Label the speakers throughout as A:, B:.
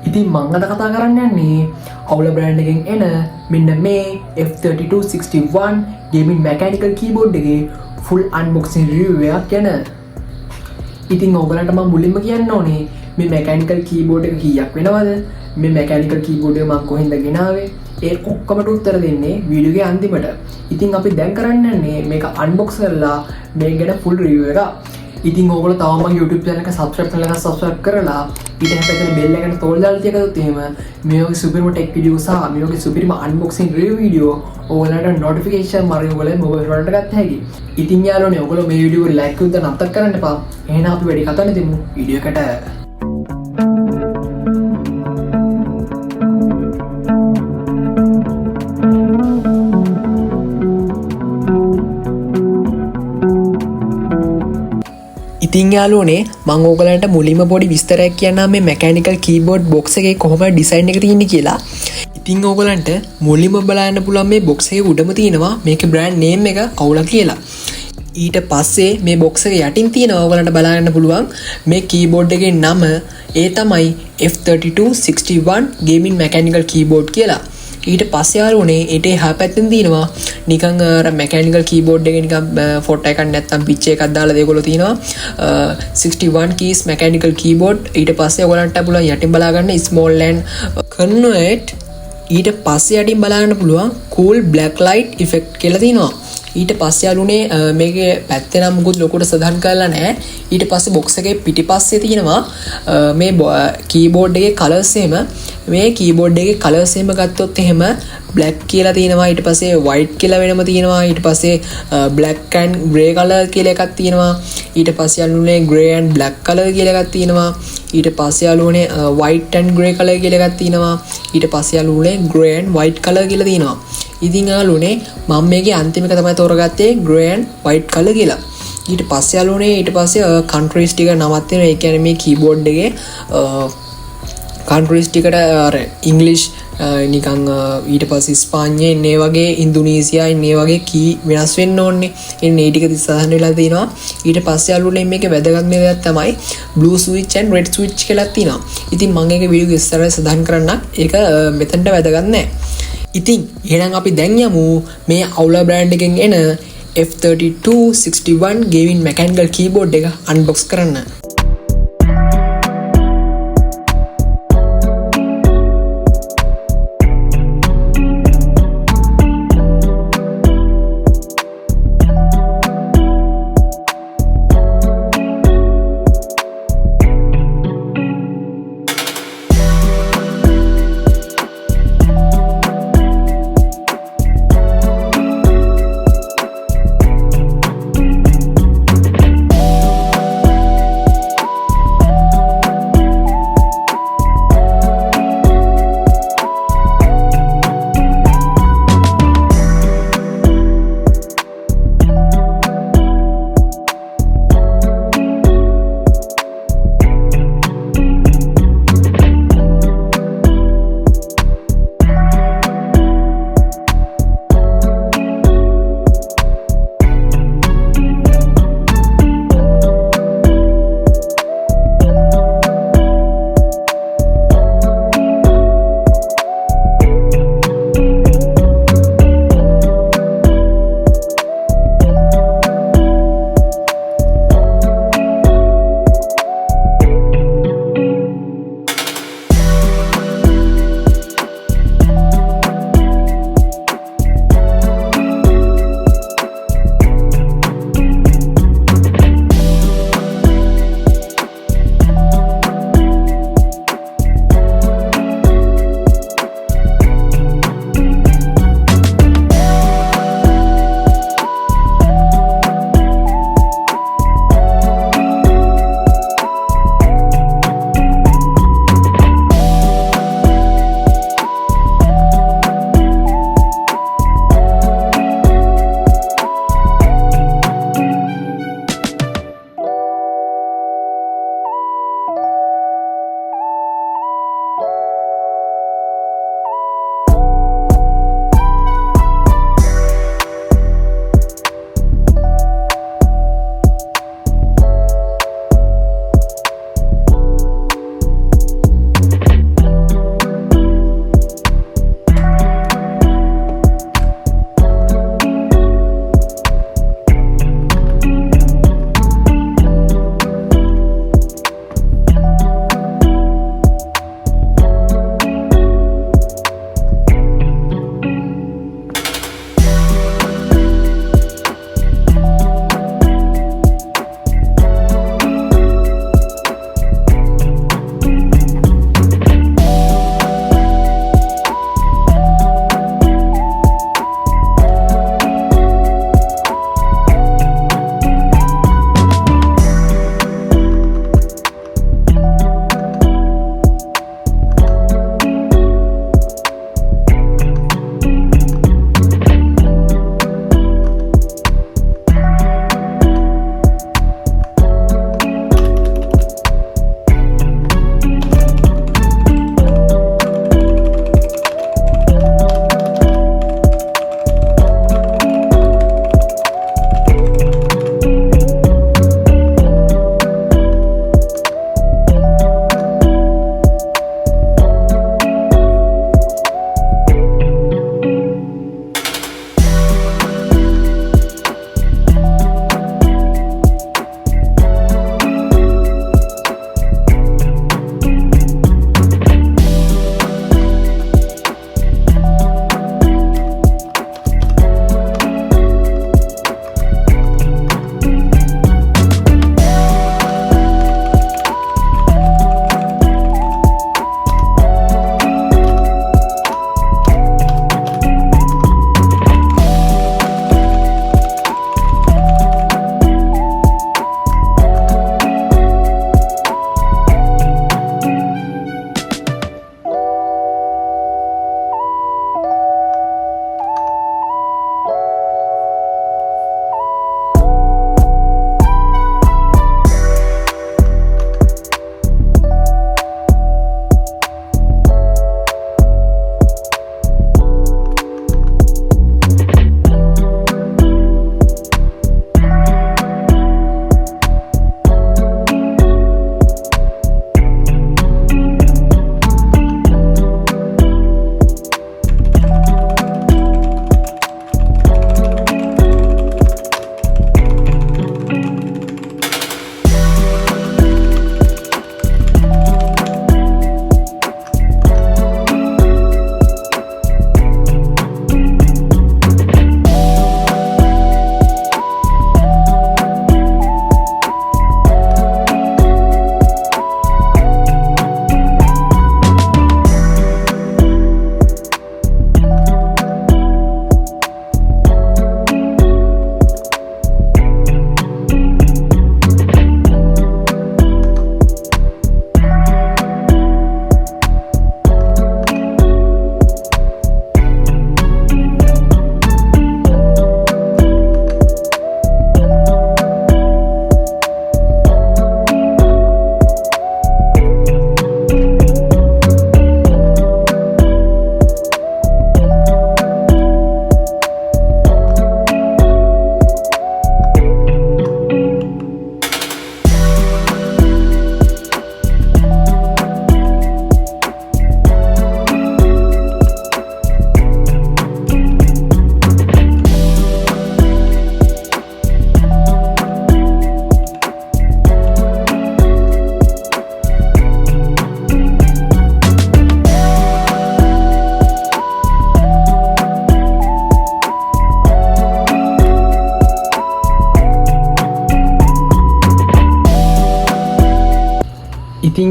A: ඉතින් මං අද කතා කරන්න යන්නේ අවුල බ්‍රෑන්ඩ් එකෙන් එන මෙන්න මේ F3261 ගේමින් මැකැනිකල් කීබෝඩ් එකේ ෆුල් අන්බොක්සින් රිවිව් එකක් ගැන. ඉතින් ඔයගලන්ට මම මුලින්ම කියන්න ඕනේ මේ මැකැනිකල් කීබෝඩ් එක කීයක් වෙනවද? මේ මැකැනිකල් කීබෝඩ් එක මම කොහෙන්ද ගෙනාවේ? ඒ ඔක්කොමට උත්තර දෙන්නේ වීඩියෝ එකේ අන්තිමට. ඉතින් අපි දැන් කරන්න යන්නේ මේක අන්බොක්ස් කරලා මේක ගැන ෆුල් රිවිව් එකක්. ඉතින් ඔයගොල්ලෝ තවම මගේ YouTube channel එක subscribe කරලා ඊට හැපැත්තේ bell එකකට තෝල් දාලා තියකදොත් එහෙම මේ වගේ සුපිරිම ටෙක් වීඩියෝ සහ මේ වගේ සුපිරිම අන්බොක්සින් රිවිව් වීඩියෝ ඔයගොල්ලන්ට notification මරින් ඔයගොල්ලෝ මොබයිල් වලට ගත්ත හැකි. ඉතින් යාළුවනේ ඔයගොල්ලෝ මේ වීඩියෝ එක like කරලා නතර කරන්න එපා. එහෙනම් අපි වැඩි කතා නැතිමු වීඩියෝ එකට. ඉතින් යාළුවනේ මම ඕගලන්ට මුලින්ම පොඩි විස්තරයක් කියන්නම් මේ මැකැනිකල් කීබෝඩ් බොක්ස් එකේ කොහොමද ඩිසයින් එක තියෙන්නේ කියලා. ඉතින් ඕගලන්ට මුලින්ම බලන්න පුළුවන් මේ බොක්ස් එකේ උඩම තියෙනවා මේකේ බ්‍රෑන්ඩ් නේම් එක අවුලා කියලා. ඊට පස්සේ මේ බොක්ස් එක යටින් තියෙනවා ඕගලන්ට බලන්න පුළුවන් මේ කීබෝඩ් එකේ නම ඒ තමයි F3261 ගේමින් මැකැනිකල් කීබෝඩ් කියලා. ඊට පස්සේ යාළුවනේ ඒට එහා පැත්තෙන් තියෙනවා නිකන් අර මැකැනිකල් කීබෝඩ් එකේ නිකන් ෆොටෝ එකක් නැත්තම් පිච්චර් එකක් දාලා ඒගොල්ලෝ තියෙනවා 61 keys mechanical keyboard. ඊට පස්සේ ඔයගලන්ට පුළුවන් යටින් බලා ගන්න small and convert. ඊට පස්සේ යටින් බලා ගන්න පුළුවන් cool black light effect කියලා තියෙනවා. ඊට පස්සේ යාළුවනේ මේකේ පැත්තේ නම් මුකුත් ලොකුට සඳහන් කරලා නැහැ. ඊට පස්සේ බොක්ස් එකේ පිටිපස්සේ තියෙනවා මේ කීබෝඩ් එකේ කලර්ස් එහෙම මේ කීබෝඩ් එකේ කලර්ස් එහෙම ගත්තොත් එහෙම black කියලා තියෙනවා. ඊට පස්සේ white කියලා වෙනම තියෙනවා. ඊට පස්සේ black and grey color කියලා එකක් තියෙනවා. ඊට පස්සේ යාළුවනේ grey and black color කියලා එකක් තියෙනවා. ඊට පස්සේ යාළුවනේ white and grey color කියලා එකක් තියෙනවා. ඊට පස්සේ යාළුවනේ grey and white color කියලා තියෙනවා. ඉතින් යාළුවනේ මම මේකේ අන්තිම එක තමයි තෝරගත්තේ grey and white color කියලා. ඊට පස්සේ යාළුවනේ ඊට පස්සේ countries ටික නමක් තියෙනවා. ඒ කියන්නේ මේ keyboard එකේ countries ටිකට අර English නිකන් ඊට පස්සේ ස්පාඤ්ඤේ ඉන්නේ වගේ ඉන්දුනීසියා ඉන්නේ වගේ කී වෙනස් වෙන්න ඕනේ. එන්නේ ඒ ටික සඳහන් වෙලා තියෙනවා. ඊට පස්සේ යාළුවනේ මේකේ වැදගත් දෙයක් තමයි blue switch and red switch කියලා තියෙනවා. ඉතින් මම ඒක වීඩියෝ ඉස්සරහ සඳහන් කරන්න ඒක මෙතනට වැදගත් නැහැ. ඉතින් එහෙනම් අපි දැන් යමු මේ අවුලා බ්‍රෑන්ඩ් එකෙන් එන F3261 ගේමින් මැකැනිකල් කීබෝඩ් එක අන්බොක්ස් කරන්න.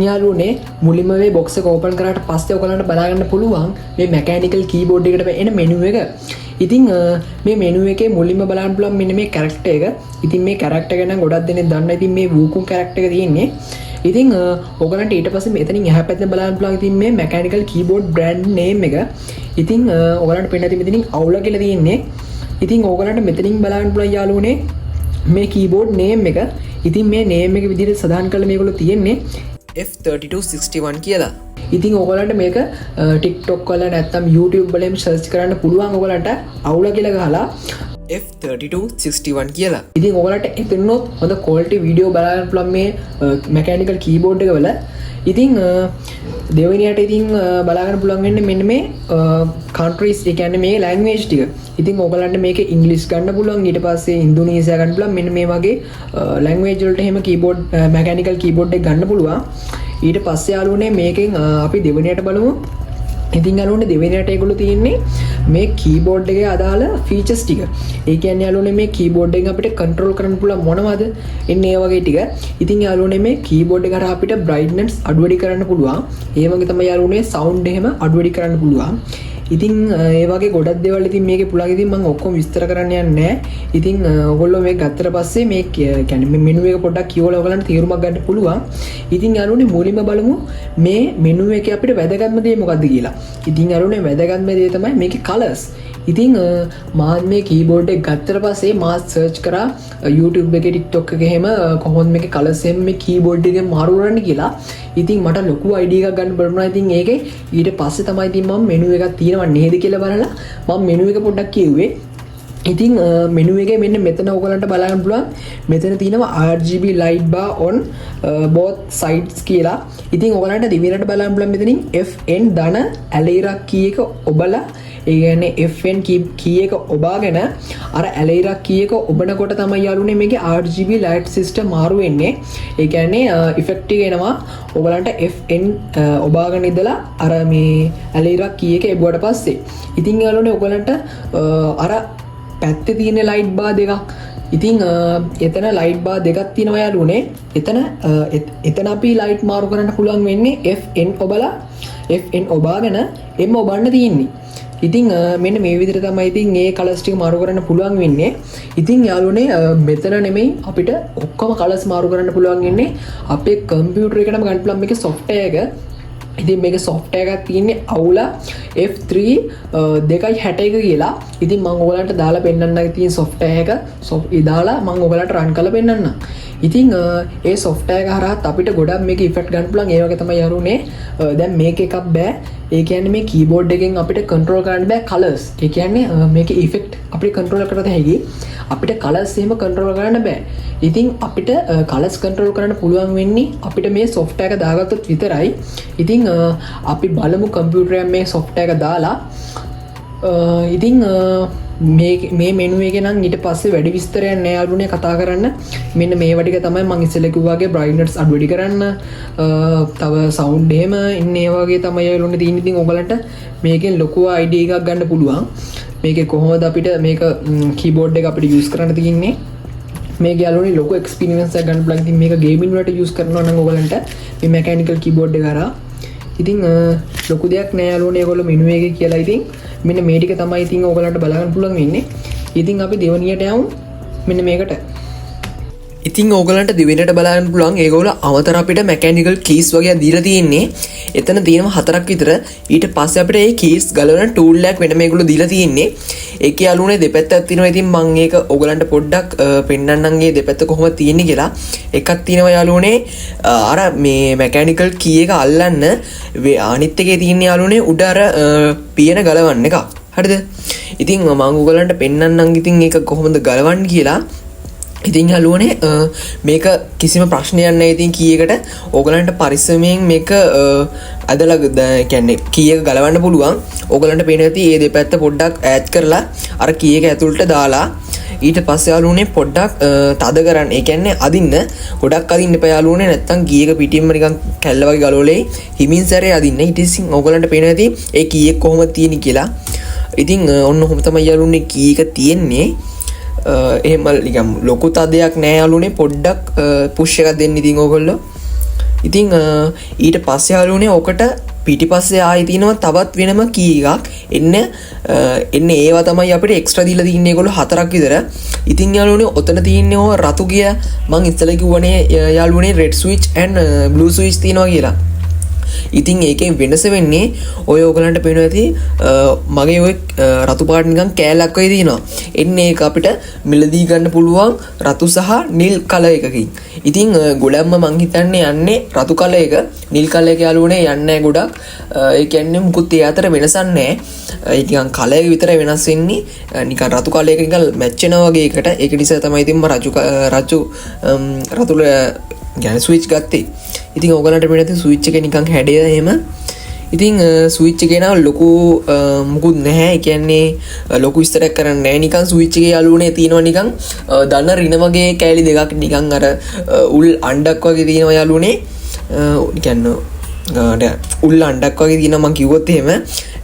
A: යාළුවනේ මුලින්ම මේ බොක්ස් එක ඕපන් කරාට පස්සේ ඔයගලන්ට බලා ගන්න පුළුවන් මේ මැකැනිකල් කීබෝඩ් එකට එන මෙනු එක. ඉතින් මේ මෙනු එකේ මුලින්ම බලන්න පුළුවන් මෙන්න මේ කැරක්ටර් එක. ඉතින් මේ කැරක්ටර් එක නම් ගොඩක් දෙනෙක් දන්නවා. ඉතින් මේ වූකුන් කැරක්ටර් එක තියෙන්නේ. ඉතින් ඔයගලන්ට ඊට පස්සේ මෙතනින් එහා පැත්තෙන් බලන්න පුළුවන් ඉතින් මේ මැකැනිකල් කීබෝඩ් බ්‍රෑන්ඩ් නේම් එක. ඉතින් ඔයගලන්ට පේන්න ඇති මෙතනින් අවුල කියලා තියෙන්නේ. ඉතින් ඔයගලන්ට මෙතනින් බලන්න පුළුවන් යාළුවනේ මේ කීබෝඩ් නේම් එක. ඉතින් මේ නේම් එක විදිහට සඳහන් කරලා මේගොල්ලෝ තියෙන්නේ F3261 කියලා. ඉතින් ඔයගලන්ට මේක TikTok වල නැත්නම් YouTube වලින් සර්ච් කරන්න පුළුවන් ඔයගලන්ට අවුල කියලා ගහලා F3261 කියලා. ඉතින් ඔයගලන්ට එතනොත් හොඳ quality video බලන්න පුළුවන් මේ mechanical keyboard එක වල. ඉතින් දෙවෙනියට ඉතින් බලාගන්න පුළුවන් වෙන්නේ මෙන්න මේ countries ඒ කියන්නේ මේ language ටික. ඉතින් ඔයගලන්ට මේක ඉංග්‍රීසි ගන්න පුළුවන්, ඊට පස්සේ ඉන්දුනීසියා ගන්න පුළුවන්. මෙන්න මේ වගේ language වලට එහෙම keyboard mechanical keyboard එක ගන්න පුළුවන්. ඊට පස්සේ යාළුවනේ මේකෙන් අපි දෙවෙනියට බලමු. ඉතින් යාළුවනේ දෙවෙනියට ඒගොල්ලෝ තියෙන්නේ මේ keyboard එකේ අදාළ features ටික. ඒ කියන්නේ යාළුවනේ මේ keyboard එකෙන් අපිට control කරන්න පුළුවන් මොනවද? එන්නේ ඒ වගේ ටික. ඉතින් යාළුවනේ මේ keyboard එක හරහා අපිට brightness අඩු වැඩි කරන්න පුළුවන්. ඒ වගේ තමයි යාළුවනේ sound එහෙම අඩු වැඩි කරන්න පුළුවන්. ඉතින් ඒ වගේ ගොඩක් දේවල් ඉතින් මේකේ පුළුවන්. ඉතින් මම ඔක්කොම විස්තර කරන්න යන්නේ නැහැ. ඉතින් ඔයගොල්ලෝ මේක ගත්තට පස්සේ මේ කියන්නේ මේ මෙනු එක පොඩ්ඩක් කියවලා ඔයගලන්ට තීරුමක් ගන්න පුළුවන්. ඉතින් යාළුවනේ මුලින්ම බලමු මේ මෙනු එකේ අපිට වැදගත්ම දේ මොකක්ද කියලා. ඉතින් යාළුවනේ වැදගත්ම දේ තමයි මේකේ colors. ඉතින් මම මේ කීබෝඩ් එක ගත්තට පස්සේ මම සර්ච් කරා YouTube එකේ TikTok එකේ එහෙම කොහොමද මේකේ colors එහෙම මේ කීබෝඩ් එකෙන් මාරු කරන්න කියලා. ඉතින් මට ලොකු idea එකක් ගන්න බැරුණා. ඉතින් ඒකේ ඊට පස්සේ තමයි ඉතින් මම මෙනු එකක් තියෙනව නේද කියලා බලලා මම මෙනු එක පොඩ්ඩක් කියුවේ. ඉතින් මෙනු එකේ මෙන්න මෙතන ඔයගලන්ට බලන්න පුළුවන්. මෙතන තියෙනවා RGB light bar on both sides කියලා. ඉතින් ඔයගලන්ට දිවිරට බලන්න පුළුවන් මෙතනින් FN ධන ඇලේරක් කී එක ඔබලා ඒ කියන්නේ FN කී එක ඔබාගෙන අර ඇලේරක් කී එක ඔබනකොට තමයි යාළුවනේ මේකේ RGB light system මාරු වෙන්නේ. ඒ කියන්නේ effect එක එනවා ඔයගලන්ට FN ඔබාගෙන ඉඳලා අර මේ ඇලේරක් කී එක එබුවට පස්සේ. ඉතින් යාළුවනේ ඔයගලන්ට අර පැත්තේ තියෙන ලයිට් බාර් දෙකක්. ඉතින් එතන ලයිට් බාර් දෙකක් තියෙනවා යාළුවනේ. එතන අපි ලයිට් මාරු කරන්න පුළුවන් වෙන්නේ FN ඔබලා FN ඔබාගෙන M ඔබන්න තියෙන්නේ. ඉතින් මෙන්න මේ විදිහට තමයි ඉතින් මේ කලර්ස් ටික මාරු කරන්න පුළුවන් වෙන්නේ. ඉතින් යාළුවනේ මෙතන නෙමෙයි අපිට ඔක්කොම කලර්ස් මාරු කරන්න පුළුවන් වෙන්නේ අපේ කම්පියුටර් එකටම ගන්න පුළුවන් මේකේ software එක. ඉතින් මේක software එකක් තියෙන්නේ Aula F3.61 කියලා. ඉතින් මම ඔයගලන්ට දාලා පෙන්නන්න තියෙන software එක දාලා මම ඔයගලන්ට run කරලා පෙන්නන්න. ඉතින් ඒ software එක හරහා අපිට ගොඩක් මේක effect ගන්න පුළුවන්. ඒ වගේ තමයි යරුනේ. දැන් මේක එකක් බෑ. ඒ කියන්නේ මේ keyboard එකෙන් අපිට control කරන්න බෑ colors. ඒ කියන්නේ මේකේ effect අපිට control කරන්න හැකි. අපිට colors එහෙම control කරන්න බෑ. ඉතින් අපිට colors control කරන්න පුළුවන් වෙන්නේ අපිට මේ software එක දාගත්තොත් විතරයි. ඉතින් අපි බලමු computer එකෙන් මේ software එක දාලා ඉතින් මේ මෙනු එකේ නම් ඊට පස්සේ වැඩි විස්තරයක් නෑ යාළුවනේ කතා කරන්න. මෙන්න මේවා ටික තමයි මම ඉස්සෙල්ලා කිව්වා වගේ brightness අඩු වැඩි කරන්න. තව sound එහෙම ඉන්නේ වගේ තමයි යාළුවනේ තියෙන්නේ. ඉතින් ඔයගලන්ට මේකෙන් ලොකු idea එකක් ගන්න පුළුවන්. මේකේ කොහොමද අපිට මේක keyboard එක අපිට use කරන්න තියෙන්නේ. මේක යාළුවනේ ලොකු experience එකක් ගන්න පුළුවන්. ඉතින් මේක gaming වලට use කරනවා නම් ඔයගලන්ට මේ mechanical keyboard එක හරහා ඉතින් ලොකු දෙයක් නෑ යාළුවනේ ඒගොල්ලෝ මෙනු එකේ කියලා. ඉතින් මෙන්න මේ ටික තමයි ඉතින් ඔයගලන්ට බලන්න පුළුවන් වෙන්නේ. ඉතින් අපි දෙවනියට යමු මෙන්න මේකට. ඉතින් ඕගලන්ට දෙවෙනියට බලන්න පුළුවන් ඒගොල්ලෝ අමතර අපිට mechanical keys වගේ දීලා තියෙන්නේ. එතන තියෙනවා 4ක් විතර. ඊට පස්සේ අපිට මේ keys ගලවන tool එකක් වෙන මේගොල්ලෝ දීලා තියෙන්නේ. ඒකේ යාළුවනේ දෙපැත්තක් තියෙනවා. ඉතින් මම ඒක ඕගලන්ට පොඩ්ඩක් පෙන්නන්නම් මේ දෙපැත්ත කොහොමද තියෙන්නේ කියලා. එකක් තියෙනවා යාළුවනේ අර මේ mechanical key එක අල්ලන්න අනිත් එකේ තියෙන යාළුවනේ උඩ අර පියන ගලවන්න එක. හරිද? ඉතින් මම ඕගලන්ට පෙන්නන්නම් ඉතින් ඒක කොහොමද ගලවන්නේ කියලා. ඉතින් යාළුවනේ මේක කිසිම ප්‍රශ්නයක් නැහැ. ඉතින් කී එකට ඕගලන්ට පරිස්සමෙන් මේක අදලා කියන්නේ කී එක ගලවන්න පුළුවන්. ඕගලන්ට පේන ඇති මේ දෙපැත්ත පොඩ්ඩක් ඈඩ් කරලා අර කී එක ඇතුළට දාලා ඊට පස්සේ යාළුවනේ පොඩ්ඩක් තද කරන්න. ඒ කියන්නේ අදින්න ගොඩක් අදින්න එපා යාළුවනේ. නැත්තම් කී එක පිටින්ම නිකන් කැල්ල වගේ ගලවලේ හිමින් සැරේ අදින්න. ඊට ඉතින් ඕගලන්ට පේන ඇති ඒ කී එක කොහොමද තියෙන්නේ කියලා. ඉතින් ඔන්න ඔහොම තමයි යාළුවනේ කී එක තියෙන්නේ. එහෙම නිකම් ලොකු තදයක් නෑ යාළුවනේ. පොඩ්ඩක් පුෂ් එකක් දෙන්න ඉතින් ඕගොල්ලෝ. ඉතිං ඊට පස්සේ යාළුවනේ ඕකට පිටිපස්සේ ආයි තියෙනවා තවත් වෙනම කී එකක් එන්න ඒවා තමයි අපිට එක්ස්ට්‍රා දීලා තින්නේ ඒගොල්ලෝ 4ක් විතර. ඉතින් යාළුවනේ ඔතන තියෙන්නේ ඕ රතු ගිය මං ඉස්සෙල්ලා කිව්වනේ යාළුවනේ red switch and blue switch තියෙනවා කියලා. ඉතින් ඒකෙන් වෙනස වෙන්නේ ඔය ඕගලන්ට පේනවා ඇති මගේ ඔය රතු පාට නිකන් කෑල්ලක් වගේ තියෙනවා. එන්නේ ඒක අපිට මිලදී ගන්න පුළුවන් රතු සහ නිල් කලර් එකකින්. ඉතින් ගොඩක්ම මං හිතන්නේ යන්නේ රතු කලර් එක. නිල් කලර් එක යාළුවනේ යන්නේ නැහැ ගොඩක්. ඒ කියන්නේ මුකුත් ඒ අතර වෙනසක් නැහැ. ඒක නිකන් කලර් එක විතරයි වෙනස් වෙන්නේ. නිකන් රතු කලර් එක නිකන් මැච් වෙනවා වගේ එකට. ඒක නිසා තමයි ඉතින් මම රතු ගැන ස්විච් ගත්තේ. ඉතින් ඕගලන්ට පේන ස්විච් එක නිකන් හැඩය එහෙම. ඉතින් ස්විච් එකේ නම් ලොකු මුකුත් නැහැ. ඒ කියන්නේ ලොකු විස්තරයක් කරන්න නැහැ. නිකන් ස්විච් එකේ යාළුවනේ තියෙනවා නිකන් දන රින වගේ කෑලි දෙකක් නිකන් අර උල් අණ්ඩක් වගේ තියෙනවා යාළුවනේ. කියන්නේ උල් අණ්ඩක් වගේ තියෙනවා මං කිව්වොත් එහෙම.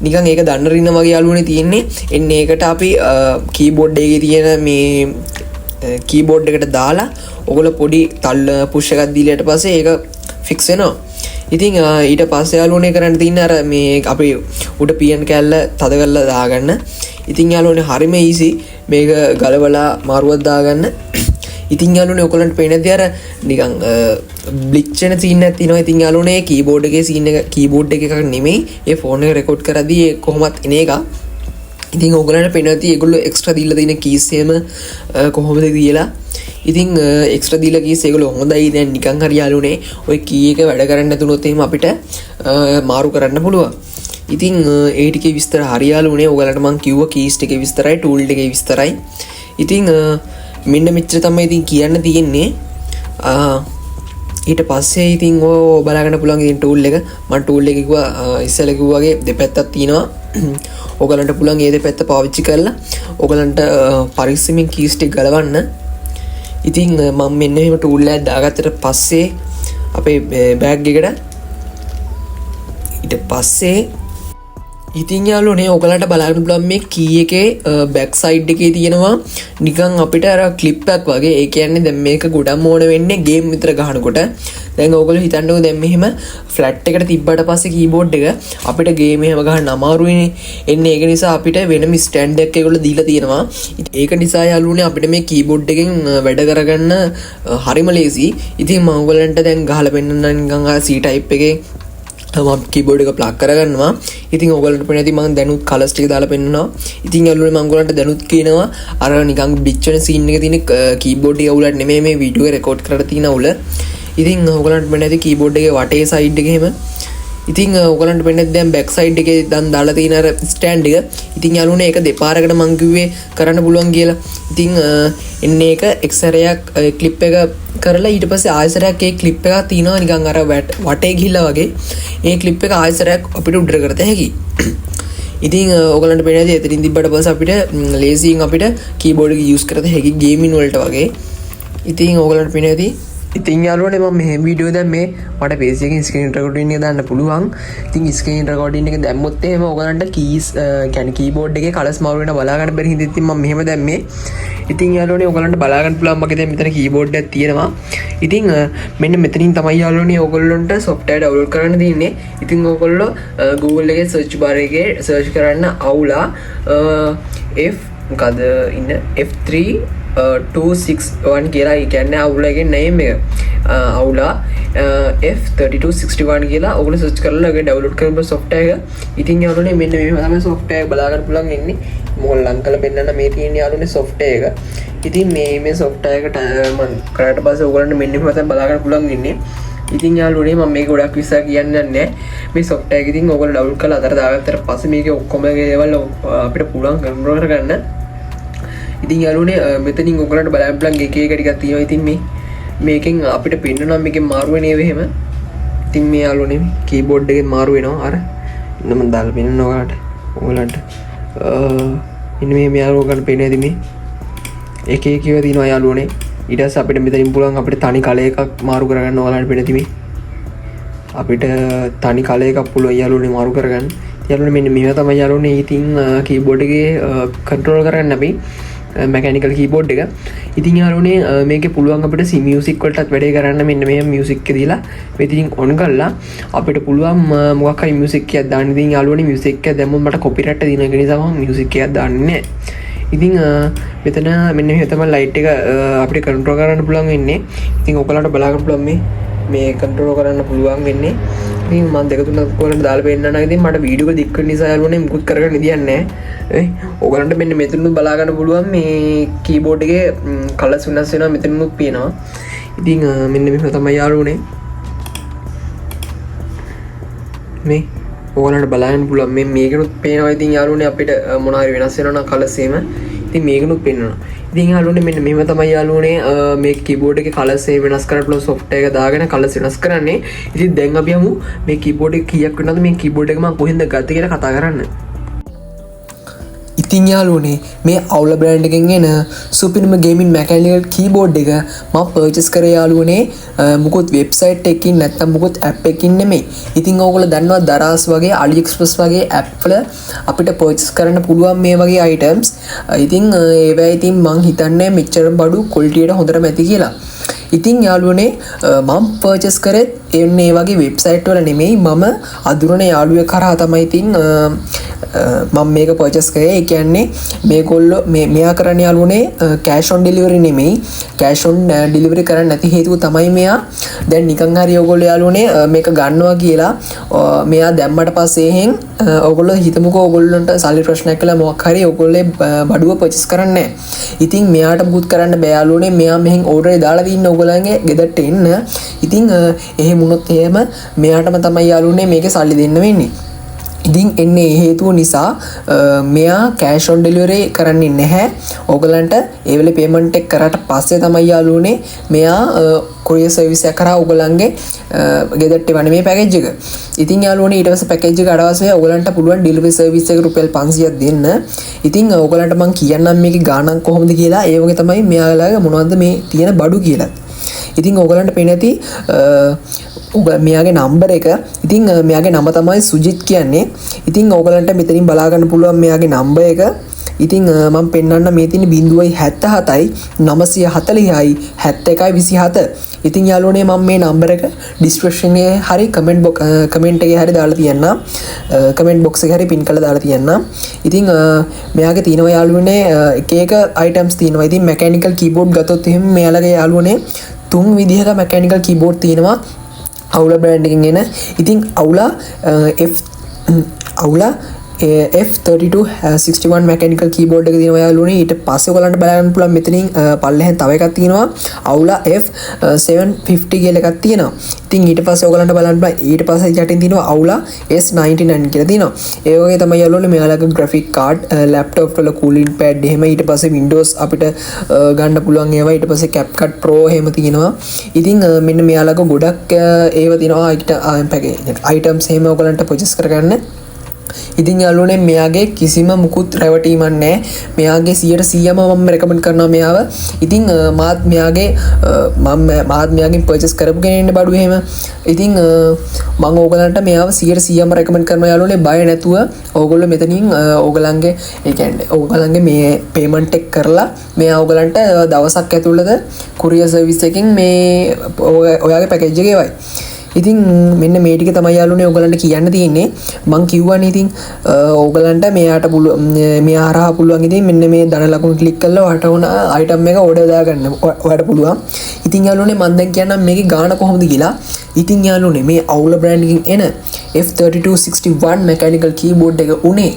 A: නිකන් ඒක දන රින වගේ යාළුවනේ තියෙන්නේ. එන්නේ ඒකට අපි කීබෝඩ් එකේ තියෙන මේ කීබෝඩ් එකට දාලා ඔයගොල්ලෝ පොඩි තල් පුෂ් එකක් දීලා ඊට පස්සේ ඒක ෆික්ස් වෙනවා. ඉතින් ඊට පස්සේ යාළුවනේ කරන්න තියෙන්නේ අර මේ අපි උඩ පියන් කැල්ල තද කරලා දාගන්න. ඉතින් යාළුවනේ හරිම ඊසි මේක ගලවලා මාරුවක් දාගන්න. ඉතින් යාළුවනේ ඔයගොල්ලන්ට පේනදී අර නිකන් බ්ලිච් වෙන සීන් එකක් තියෙනවා. ඉතින් යාළුවනේ කීබෝඩ් එකේ සීන් එක කීබෝඩ් එකක නෙමෙයි ඒ ෆෝන් එක රෙකෝඩ් කරද්දී කොහොමත් එන එක. ඉතින් ඕගලන්ට පේනවා ඇති ඒගොල්ලෝ එක්ස්ට්‍රා දීලා තියෙන කීස් එහෙම කොහොමද කියලා. ඉතින් එක්ස්ට්‍රා දීලා කීස් ඒගොල්ලෝ හොඳයි. දැන් නිකන් හරි යාළුවනේ ඔය කී එක වැඩ කරන්න නැතුනොත් එහෙම අපිට මාරු කරන්න පුළුවන්. ඉතින් ඒ ටිකේ විස්තර හරි යාළුවනේ ඕගලන්ට මම කිව්වා කීස් ටිකේ විස්තරයි ටූල් ටිකේ විස්තරයි. ඉතින් මෙන්න මෙච්චර තමයි ඉතින් කියන්න තියෙන්නේ. ඊට පස්සේ ඉතින් ඔය බලාගන්න පුළුවන් ඉතින් ටූල් එක මම ටූල් එක කිව්වා ඉස්සෙල්ලා කිව්වා වගේ දෙපැත්තක් තියෙනවා. ඕගලන්ට පුළුවන් ඒ දෙපැත්ත පාවිච්චි කරලා ඕගලන්ට පරිස්සමින් කීස් ටික ගලවන්න. ඉතින් මම මෙන්න මෙහෙම ටූල් එකක් දාගත්තට පස්සේ අපේ බෑග් එකට ඊට පස්සේ ඉතින් යාළුවනේ ඕගලන්ට බලන්න පුළුවන් මේ කී එකේ බෑක් සයිඩ් එකේ තියෙනවා නිකන් අපිට අර ක්ලිප් එකක් වගේ. ඒ කියන්නේ දැන් මේක ගොඩක් ඕන වෙන්නේ ගේම් විතර ගහනකොට. දැන් ඕගොල්ලෝ හිතන්නකෝ දැන් මෙහෙම ෆ්ලැට් එකට තිබ්බට පස්සේ කීබෝඩ් එක අපිට ගේම් එහෙම ගහන්න අමාරුයිනේ. එන්නේ ඒක නිසා අපිට වෙනම ස්ටෑන්ඩ් එකක් ඒගොල්ලෝ දීලා තියෙනවා. ඒක නිසා යාළුවනේ අපිට මේ කීබෝඩ් එකෙන් වැඩ කරගන්න හරිම ලේසි. ඉතින් මම ඕගලන්ට දැන් ගහලා පෙන්නන්න නිකන් ආ C type එකේ මම කීබෝඩ් එක ප්ලග් කරගන්නවා. ඉතින් ඕගලන්ට පේන ඇති මම දැනුත් කලර්ස් ටික දාලා පෙන්නනවා. ඉතින් යාළුවනේ මම ඕගලන්ට දැනුත් කියනවා අර නිකන් බ්ලිච් වෙන සීන් එකේ තියෙන කීබෝඩ් එක උලට නෙමෙයි මේ වීඩියෝ එක රෙකෝඩ් කරලා තියෙන උල. ඉතින් ඕගලන්ට පේන ඇති කීබෝඩ් එකේ වටේ සයිඩ් එකේ එහෙම. ඉතින් ඕගලන්ට පේන්නේ දැන් බෑක් සයිඩ් එකේ දැන් දාලා තියෙන අර ස්ටෑන්ඩ් එක. ඉතින් යාළුවනේ ඒක දෙපාරකට මං කිව්වේ කරන්න පුළුවන් කියලා. ඉතින් එන්නේ ඒක එක්සරයක් ක්ලිප් එක කරලා ඊට පස්සේ ආයසරයක් ඒ ක්ලිප් එකක් තියෙනවා නිකන් අර වටේ ගිහිල්ලා වගේ. ඒ ක්ලිප් එක ආයසරයක් අපිට උඩට කරත හැකියි. ඉතින් ඕගලන්ට පේන්නේ නැති එතනින් තිබ්බට පස්සේ අපිට ලේසියෙන් අපිට කීබෝඩ් එක යූස් කරත හැකි ගේමින් වලට වගේ. ඉතින් ඕගලන්ට පේන්නේ නැති ඉතින් යාළුවනේ මම මේ වීඩියෝ දැන් මේ මට PC එකකින් ස්ක්‍රීන් රෙකෝඩින් එක දාන්න පුළුවන්. ඉතින් ස්ක්‍රීන් රෙකෝඩින් එක දැම්මොත් එහෙම ඕගලන්ට කීස් කියන්නේ කීබෝඩ් එකේ කලර්ස් මාරු වෙන බලා ගන්න බැරි හින්දා ඉතින් මම මෙහෙම දැම්මේ. ඉතින් යාළුවනේ ඕගලන්ට බලා ගන්න පුළුවන් මගේ දැන් මෙතන කීබෝඩ් එකක් තියෙනවා. ඉතින් මෙන්න මෙතනින් තමයි යාළුවනේ ඕගොල්ලන්ට software download කරන්න තියෙන්නේ. ඉතින් ඕගොල්ලෝ Google එකේ search bar එකේ search කරන්න අවුලා F මොකද ඉන්න F3 261 කියලා. ඒ කියන්නේ අවුලගේ name එක අවුලා F3261 කියලා ඔයගොල්ලෝ search කරලා ඒක download කරපු software එක. ඉතින් යාළුවනේ මෙන්න මේ තමයි software එක බලා ගන්න පුළුවන් ඉන්නේ. මොකද ලං කරලා පෙන්නන්න මේ තියෙන යාළුවනේ software එක. ඉතින් මේ software එකට මම කරාට පස්සේ ඔයගොල්ලන්ට මෙන්න මේ තමයි බලා ගන්න පුළුවන් ඉන්නේ. ඉතින් යාළුවනේ මම මේක ගොඩක් විස්තර කියන්නේ නැහැ. මේ software එක ඉතින් ඔයගොල්ලෝ download කරලා අතර දාගත්තට පස්සේ මේකේ ඔක්කොම දේවල් අපිට පුළුවන් කන්ෆිගර් කරගන්න. ඉතින් යාළුවනේ මෙතනින් ඔයගලන්ට බලන්න පුළුවන් එක එක ටිකක් තියෙනවා. ඉතින් මේකෙන් අපිට පෙන්නනවා මේකෙන් මාරු වෙන ඒවා එහෙම. ඉතින් මේ යාළුවනේ කීබෝඩ් එකෙන් මාරු වෙනවා. අර ඉන්න මම දාලා පෙන්නනවා ඔයගලන්ට. ඉන්න මේ යාළුවෝ ගන්න පේන්නේ නැති මේ එක එක ඒවා තියෙනවා යාළුවනේ. ඊට පස්සේ අපිට මෙතනින් පුළුවන් අපිට තනි කලර් එකක් මාරු කරගන්න ඔයාලට පේන්නේ නැති මේ. අපිට තනි කලර් එකක් පුළුවන් යාළුවනේ මාරු කරගන්න. යාළුවනේ මෙන්න මේවා තමයි යාළුවනේ ඉතින් කීබෝඩ් එකේ කන්ට්‍රෝල් කරන්න අපි මැකනිකල් කීබෝඩ් එක. ඉතින් යාළුවනේ මේකේ පුළුවන් අපිට මියුසික් වලටත් වැඩේ කරන්න. මෙන්න මේ මියුසික් එක දීලා මෙතනින් ඔන් කරලා අපිට පුළුවන් මොකක් හරි මියුසික් එකක් දාන්න. ඉතින් යාළුවනේ මියුසික් එක දැම්මොත් මට කොපිරයිට් දින එක නිසා මම මියුසික් එකක් දාන්නේ නැහැ. ඉතින් මෙතන මෙන්න මේ තමයි ලයිට් එක අපිට කන්ට්‍රෝල් කරන්න පුළුවන් වෙන්නේ. ඉතින් ඔයගලන්ට බලා ගන්න පුළුවන් මේ කන්ට්‍රෝල් කරන්න පුළුවන් වෙන්නේ. ඉතින් මම දෙක තුනක් ඔයගලන්ට දාලා පෙන්නන්න. ඉතින් මට වීඩියෝ එක දික් වෙන නිසා යාළුවනේ මුකුත් කරගන්න දෙයක් නැහැ. ඔයගලන්ට මෙන්න මෙතනුත් බලා ගන්න පුළුවන් මේ කීබෝඩ් එකේ කලර්ස් වෙනස් වෙනවා මෙතනුත් පේනවා. ඉතින් මෙන්න මෙහෙම තමයි යාළුවනේ මේ ඔයගලන්ට බලන්න පුළුවන් මේකනුත් පේනවා. ඉතින් යාළුවනේ අපිට මොන හරි වෙනස් වෙනවා නම් කලර්ස් එහෙම ඉතින් මේකනුත් පේනවා. ඉතින් යාළුවනේ මෙන්න මෙහෙම තමයි යාළුවනේ මේ කීබෝඩ් එකේ කලර්ස් වෙනස් කරන්න පුළුවන් software එක දාගෙන කලර්ස් වෙනස් කරන්නේ. ඉතින් දැන් අපි යමු මේ කීබෝඩ් එක කීයක් වෙනවද මේ කීබෝඩ් එක මම කොහෙන්ද ගත්තේ කියලා කතා කරන්න. ඉතින් යාළුවනේ මේ අවුල බ්‍රෑන්ඩ් එකෙන් එන සුපිරිම ගේමින් මැකැනිකල් කීබෝඩ් එක මම පර්චේස් කරේ යාළුවනේ මුකුත් වෙබ්සයිට් එකකින් නැත්නම් මුකුත් ඇප් එකකින් නෙමෙයි. ඉතින් ඕගොල්ලෝ දන්නවා දරාස් වගේ AliExpress වගේ ඇප් වල අපිට පර්චේස් කරන්න පුළුවන් මේ වගේ අයිටම්ස්. ඉතින් ඒවා ඉතින් මං හිතන්නේ මෙච්චර බඩු ක්වොලිටියට හොඳටම ඇති කියලා. ඉතින් යාළුවනේ මම පර්චේස් කරෙත් එන්නේ වගේ වෙබ්සයිට් වල නෙමෙයි. මම අඳුරන යාළුවෙක් කරා තමයි ඉතින් මම මේක පර්චේස් කරේ. ඒ කියන්නේ මේගොල්ලෝ මෙයා කරන්නේ යාළුවනේ කැෂ් ඔන් ඩෙලිවරි නෙමෙයි. කැෂ් ඔන් ඩෙලිවරි කරන්න නැති හේතුව තමයි මෙයා දැන් නිකන් හරි ඔයගොල්ලෝ යාළුවනේ මේක ගන්නවා කියලා මෙයා දැම්මට පස්සේ එහෙන් ඔයගොල්ලෝ හිතමුකෝ ඔයගොල්ලන්ට සල්ලි ප්‍රශ්නයක් කළා මොකක් හරි ඔයගොල්ලෝ බඩුව පර්චේස් කරන්නේ නැහැ. ඉතින් මෙයාට බුත් කරන්න බෑ යාළුවනේ. මෙයා මෙහෙන් ඕඩර් එක දාලා තින්න ඔයගොල්ලන්ගේ ගෙදරට එන්න. ඉතින් එහෙම වුණොත් එහෙම මෙයාටම තමයි යාළුවනේ මේකේ සල්ලි දෙන්න වෙන්නේ. ඉතින් එන්නේ හේතුව නිසා මෙයා කැෂ් ඔන් ඩෙලිවරි කරන්නේ නැහැ. ඕගලන්ට ඒ වෙලේ පේමන්ට් එක කරාට පස්සේ තමයි යාළුවනේ මෙයා කොරියර් සර්විස් එක කරා ඕගලන්ගේ ගෙදරට එවන්නේ මේ පැකේජ් එක. ඉතින් යාළුවනේ ඊට පස්සේ පැකේජ් එක අඩවසේ ඕගලන්ට පුළුවන් ඩෙලිවරි සර්විස් එක රුපියල් 500ක් දෙන්න. ඉතින් ඕගලන්ට මම කියන්නම් මේකේ ගාණක් කොහොමද කියලා. ඒ වගේ තමයි මෙයාලගේ මොනවද මේ තියෙන බඩු කියලා. ඉතින් ඕගලන්ට පේන ඇති මෙයාගේ නම්බර එක. ඉතින් මෙයාගේ නම තමයි සුජිත් කියන්නේ. ඉතින් ඕගලන්ට මෙතනින් බලා ගන්න පුළුවන් මෙයාගේ නම්බර එක. ඉතින් මම පෙන්නන්න මේ තියෙන 077යි 940යි 7127. ඉතින් යාළුවනේ මම මේ නම්බර එක ඩිස්ක්‍රිප්ෂන් එකේ හරි කමෙන්ට් එකේ හරි දාලා තියන්නම්. කමෙන්ට් බොක්ස් එකේ හරි පින් කරලා දාලා තියන්නම්. ඉතින් මෙයාගේ තියෙනවා යාළුවනේ එක එක අයිටම්ස් තියෙනවා. ඉතින් මැකැනිකල් කීබෝඩ් ගත්තොත් එහෙම මෙයාලගේ යාළුවනේ 3 විදිහක මැකැනිකල් කීබෝඩ් තියෙනවා. අවුල බ්‍රෑන්ඩ් එකෙන් එන. ඉතින් අවුලා F3261 mechanical keyboard එක තියෙනවා යාළුවනේ. ඊට පස්සේ ඔයගලන්ට බලන්න පුළුවන් මෙතනින් පල්ලෙහෙන් තව එකක් තියෙනවා. අවුලා F750 කියලා එකක් තියෙනවා. ඉතින් ඊට පස්සේ ඔයගලන්ට බලන්න බෑ. ඊට පස්සේ යටින් තියෙනවා අවුලා S99 කියලා තියෙනවා. ඒ වගේ තමයි යාළුවනේ මෙයාලගේ graphic card, laptop වල cooling pad එහෙම ඊට පස්සේ Windows අපිට ගන්න පුළුවන් ඒවා. ඊට පස්සේ CapCut Pro එහෙම තියෙනවා. ඉතින් මෙන්න මෙයාලගේ ගොඩක් ඒවා තියෙනවා items එහෙම ඔයගලන්ට purchase කරගන්න. ඉතින් යාළුවනේ මෙයාගේ කිසිම මුකුත් රැවටීමක් නැහැ. මෙයාගේ 100%ම මම රෙකමන්ඩ් කරනවා මෙයාව. ඉතින් මාත් මෙයාගෙන් පර්චේස් කරපු කෙනෙක් ඉන්න බඩු එහෙම. ඉතින් මම ඕගලන්ට මෙයාව 100%ම රෙකමන්ඩ් කරනවා යාළුවනේ. බය නැතුව ඕගොල්ලෝ මෙතනින් ඕගලන්ගේ ඒ කියන්නේ ඕගලන්ගේ මේ පේමන්ට් එක කරලා මෙයා ඕගලන්ට දවසක් ඇතුළත courier service එකෙන් මේ ඔයාගේ පැකේජ් එක ගෙවයි. ඉතින් මෙන්න මේ ටික තමයි යාළුවනේ ඔයගලන්ට කියන්න තියෙන්නේ. මං කිව්වනේ ඉතින් ඔයගලන්ට මෙයා හරහා පුළුවන් ඉතින් මෙන්න මේ ධන ලකුණු ක්ලික් කරලා ඔයාට ඕන අයිටම් එක ඕඩර් දාගන්න ඔයාට පුළුවන්. ඉතින් යාළුවනේ මම දැන් කියන්නම් මේකේ ගාණ කොහොමද කියලා. ඉතින් යාළුවනේ මේ අවුල බ්‍රෑන්ඩ් එකකින් එන F3261 mechanical keyboard එක උනේ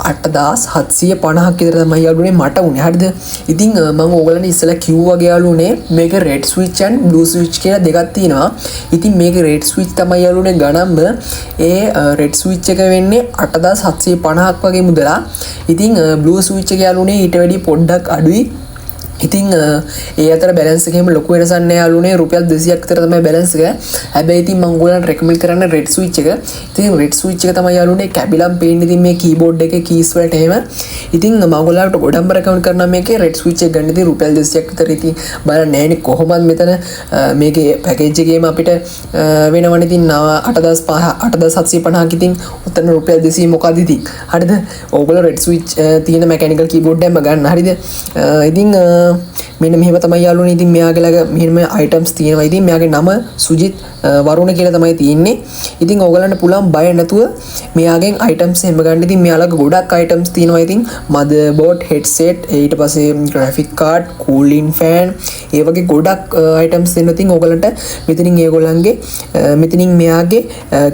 A: 8750ක් විතර තමයි යාළුවනේ මට උනේ. හරිද? ඉතින් මම ඕගලන්ට ඉස්සෙල්ලා කිව්වා වගේ යාළුවනේ මේක red switch and blue switch කියලා දෙකක් තියෙනවා. ඉතින් මේක red switch තමයි යාළුවනේ ගණන්ම ඒ red switch එක වෙන්නේ 8750ක් වගේ මුදලා. ඉතින් blue switch එක යාළුවනේ ඊට වැඩි පොඩ්ඩක් අඩුයි. ඉතින් ඒ අතර බැලන්ස් එකේම ලොකු වෙනසක් නැහැ යාළුවනේ රුපියල් 200ක් විතර තමයි බැලන්ස් එක. හැබැයි ඉතින් මම ඔයගොල්ලන්ට රෙකමන්ඩ් කරන්නේ රෙඩ් ස්විච් එක. ඉතින් රෙඩ් ස්විච් එක තමයි යාළුවනේ කැබිලම් පේන්නේ ඉතින් මේ කීබෝඩ් එකේ කීස් වලට එහෙම. ඉතින් මම ඔයගොල්ලන්ට ගොඩක් රෙකමන්ඩ් කරනවා මේකේ රෙඩ් ස්විච් එක ගන්න ඉතින් රුපියල් 200ක් විතර ඉතින් බලන්න නැහැනේ කොහොමද මෙතන මේකේ පැකේජ් එකේම අපිට වෙනවනේ ඉතින් 8750ක් ඉතින් උතන රුපියල් 200 මොකද ඉතින්. හරිද? ඔයගොල්ලෝ රෙඩ් ස්විච් තියෙන මැකැනිකල් කීබෝඩ් එකම ගන්න. හරිද? ඉතින් මෙන්න මෙහෙම තමයි යාළුවනේ ඉතින් මෙයාගේ ළඟ මෙහෙම අයිටම්ස් තියෙනවා. ඉතින් මෙයාගේ නම සුජිත් වරුණ කියලා තමයි තියෙන්නේ. ඉතින් ඕගලන්ට පුළුවන් බය නැතුව මෙයාගෙන් අයිටම්ස් එහෙම ගන්න. ඉතින් මෙයා ළඟ ගොඩක් අයිටම්ස් තියෙනවා. ඉතින් මදර්බෝඩ්, හෙඩ්සෙට්, ඊට පස්සේ ග්‍රැෆික් කාඩ්, කූලින් ෆෑන්, ඒ වගේ ගොඩක් අයිටම්ස් දෙන්න. ඉතින් ඕගලන්ට මෙතනින් ඒගොල්ලන්ගේ මෙතනින් මෙයාගේ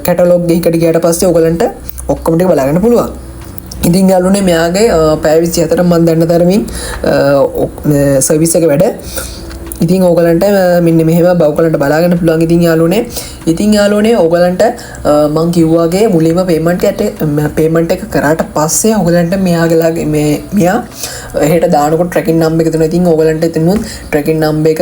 A: කැටලොග් එකකට ගියාට පස්සේ ඕගලන්ට ඔක්කොම ටික බලාගන්න පුළුවන්. ඉතින් යාළුවනේ මෙයාගේ පැය 24ක් මම දන්න තරමින් සර්විස් එක වැඩ. ඉතින් ඕගලන්ට මෙන්න මෙහෙම බවකලන්ට බලාගන්න පුළුවන්. ඉතින් යාළුවනේ ඕගලන්ට මං කිව්වාගේ මුලින්ම පේමන්ට් එක කරාට පස්සේ ඕගලන්ට මෙයාගේ මෙයා හෙට දානකොට ට්‍රැකින් නම්බර් එක දෙනවා. ඉතින් ඕගලන්ට එතනුත් ට්‍රැකින් නම්බර් එක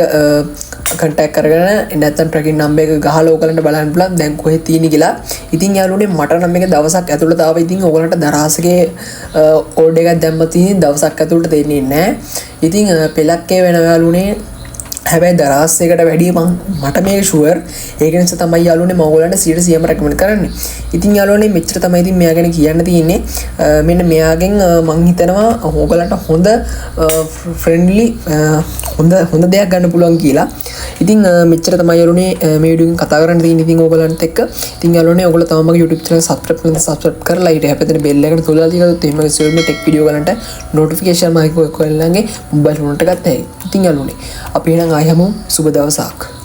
A: කන්ටැක්ට් කරගෙන නැත්නම් ට්‍රැකින් නම්බර් එක ගහලා ඕගලන්ට බලන්න පුළුවන් දැන් කොහෙද තියෙන්නේ කියලා. ඉතින් යාළුවනේ මට නම් මේක දවසක් ඇතුළත ආවා. ඉතින් ඕගලන්ට දරාසගේ ඕඩර් එකක් දැම්මත් ඉතින් දවසක් ඇතුළත දෙන්නේ නැහැ. ඉතින් පෙලක්කේ වෙනවා යාළුවනේ. හැබැයි දරාස් එකට වැඩිය මට මේක ෂුවර්. ඒක නිසා තමයි යාළුවනේ මම ඔයගලන්ට 100%ම රෙකමන්ඩ් කරන්නේ. ඉතින් යාළුවනේ මෙච්චර තමයි ඉතින් මෙයා ගැන කියන්න තියෙන්නේ. මෙන්න මෙයාගෙන් මම හිතනවා ඔයගලන්ට හොඳ ෆ්‍රෙන්ඩ්ලි හොඳ දෙයක් ගන්න පුළුවන් කියලා. ඉතින් මෙච්චර තමයි යාළුවනේ මේ වීඩියෝ එකෙන් කතා කරන්න තියෙන්නේ ඉතින් ඔයගලන්ට එක්ක. ඉතින් යාළුවනේ ඔයගොල්ලෝ තමයි මගේ YouTube channel subscribe කරලා ඊට හැපෙන bell එකකට තුලලා තියලා එහෙම සෙල්ම ටෙක් වීඩියෝ ගලන්ට notification මායික ඔයගොල්ලන්ගේ මොබයිල් ෆෝන් එකට ගත්තා. ඉතින් යාළුවනේ අපි එහෙනම් ආයෙ හැමෝම සුබ දවසක්.